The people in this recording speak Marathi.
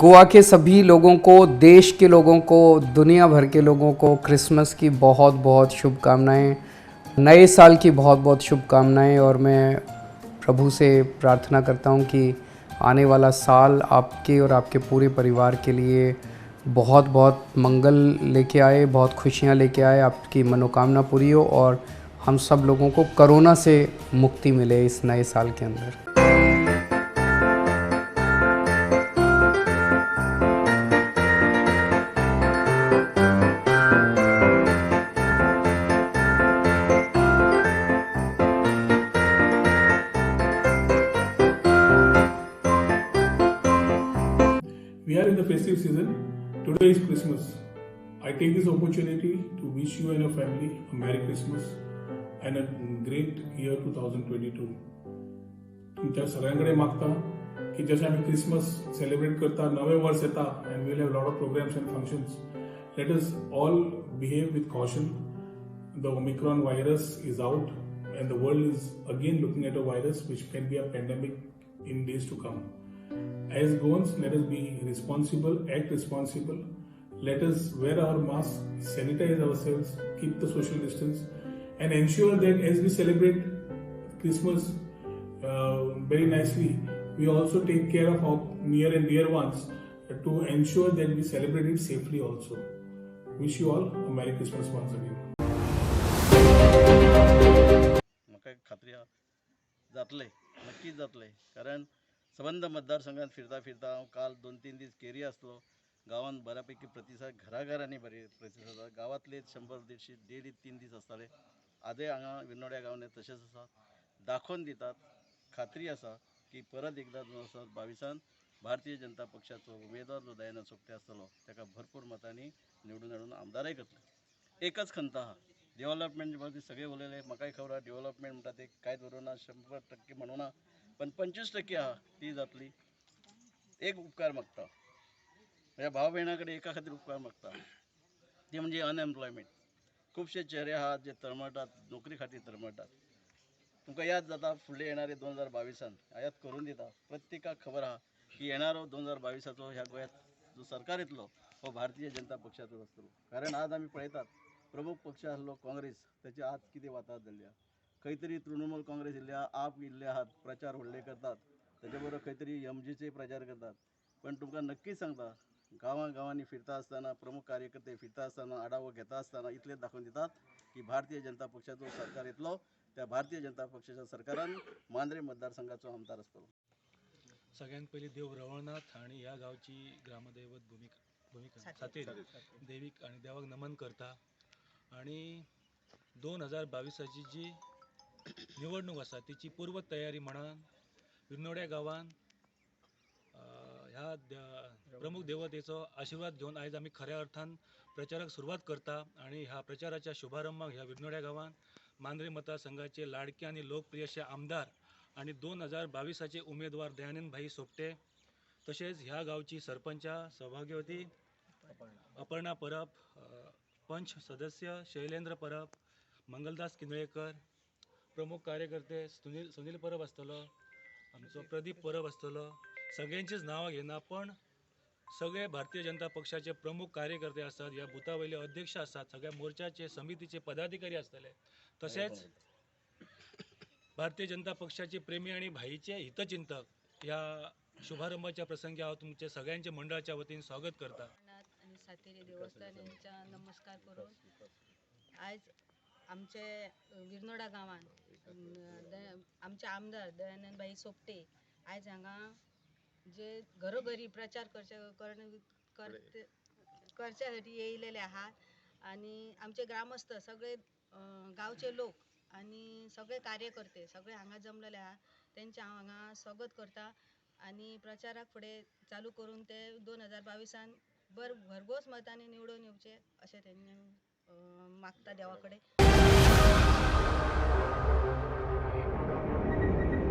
गोवा के सभी लोगों को, देश के लोगों को, दुनिया भर के लोगों को क्रिसमस की बहुत बहुत शुभकामनाएं, नए साल की बहुत बहुत शुभकामनाएं। और मैं प्रभु से प्रार्थना करता हूं कि आने वाला साल आपके और आपके पूरे परिवार के लिए बहुत बहुत मंगल लेके आए, बहुत खुशियां लेके आए, आपकी मनोकामना पूरी हो और हम सब लोगों को कोरोना से मुक्ति मिले इस नए साल के अंदर। We are in the festive season. Today is Christmas. I take this opportunity to wish you and your family a Merry Christmas and a great year 2022. तुमच्या सगळ्यांकडे मागता की जसे आम्ही क्रिसमस सेलिब्रेट करता, नवे वर्ष येता and we'll have a lot of programs and functions. Let us all behave with caution. The Omicron virus is out and the world is again looking at a virus which can be a pandemic in days to come. As Goans, let us be responsible, act responsible. Let us wear our masks, sanitize ourselves, keep the social distance, and ensure that as we celebrate Christmas very nicely, we also take care of our near and dear ones to ensure that we celebrate it safely also. Wish you all a Merry Christmas once again. म्हाका खात्री जातले नक्कीच जातले कारण संबंध मतदारसंघात फिरता फिरता हांव काल 2-3 दीस केरी आसलो गांवांत बऱ्यापैकी प्रतिसाद घराघरांनी बरे प्रतिसाद गांवांतले 100-150-1.5-3 दीस आसताले आजय हांगा विर्नोड्या गांवांत तशेंच आसा दाखोवन दितात खात्री आसा की परत एकदा 2022 भारतीय जनता पक्षाचो उमेदवार जो दयानंद सोपटे आसतलो ताका भरपूर मतांनी निवडून हाडून आमदारय करतले एकच खंत आहा डेव्हलपमेंट बद्दल सगळे उलयले म्हाकाय खबर आहा डेव्हलपमेंट म्हणटा ते कांयच उरूना 100% म्हणूना पण 25% आहा ती जातली एक उपकार मागता म्हज्या भाव भयणां कडेन एका खातीर उपकार मागता ती म्हणजे अनएम्प्लॉयमेंट खुबशे चेहरे आहात जे तळमळटात नोकरी खातीर तळमळटात तुमकां याद जाता फुडले येणारे 2022 याद करून दिता प्रत्येकाक खबर आहा की येणारो 2022 ह्या गोंयांत जो सरकार येतलो हो भारतीय जनता पक्षाचो आसतलो कारण आज आमी पळयतात प्रमुख पक्ष आसलो काँग्रेस त्याची आज कितें वाताहत जाल्ली आहा खंय तरी तृणमूल काँग्रेस इल्ले आहा आप इल्ले आहात प्रचार व्हडले करतात त्याच्या बरोबर खंय तरी एमजीचे प्रचार करतात पण तुमकां नक्कीच सांगता गांवांनी फिरता आसतना प्रमुख कार्यकर्ते फिरता आसतना आढावो घेता आसतना इतलेच दाखोवन दितात की भारतीय जनता पक्षाचो सरकार येतलो त्या भारतीय जनता पक्षाच्या सरकारान मांद्रे मतदारसंघाचो आमदार आसतलो सगळ्यांत पयलीं देव रवळनाथ आणि ह्या गांवची ग्रामदैवत भूमिका सातेरी देवीक आणि देवाक नमन करता आणि 2022ची जी निवडणूक आसा तिची पूर्व तयारी म्हणून विर्नोड्या गांवांत ह्या प्रमुख देवतेचो आशिर्वाद घेवन आयज आमी खऱ्या अर्थान प्रचाराक सुरवात करता आणि ह्या प्रचाराच्या शुभारंभाक ह्या विर्नोड्या गांवांत मांद्रे मतदारसंघाचे लाडके आणि लोकप्रिय असे आमदार आणि 2022चे उमेदवार दयानंद भाई सोपटे तसेच ह्या गावची सरपंचा सौभाग्यवती अपर्णा परब पंच सदस्य शैलेंद्र परब मंगलदास किंदळेकर प्रमुख कार्यकर्ते सुनील परब आसतलो आमचो प्रदीप परब आसतलो सगळ्यांचीच नांवां घेना पण सगळे भारतीय जनता पक्षाचे प्रमुख कार्यकर्ते असतात या बुथावयले अध्यक्ष असतात सगळ्या मोर्चाचे समितीचे पदाधिकारी असतले तसेच भारतीय जनता पक्षाचे प्रेमी आणि भाईचे हितचिंतक या शुभारंभाच्या प्रसंगी हांव तुमचे सगळ्यांचे मंडळाच्या वतीन स्वागत करता आणि सातेरी देवस्थान यांचा नमस्कार करून आज आमचे विर्नोडा गांवांत आमचे आमदार दयानंद भाई सोपटे आज हांगा जे घरोघरी प्रचार करच्यासाठी येयलेले आहात आणि आमचे ग्रामस्थ सगळे गावचे लोक आणि सगळे कार्यकर्ते सगळे हांगा जमलेले आहात त्यांचे हांव हांगा स्वागत करता आणि प्रचाराक फुडें चालू करून ते 2022 भरघोस मतांनी निवडून येवचे अशें त्यांनी मागता देवा कडेन.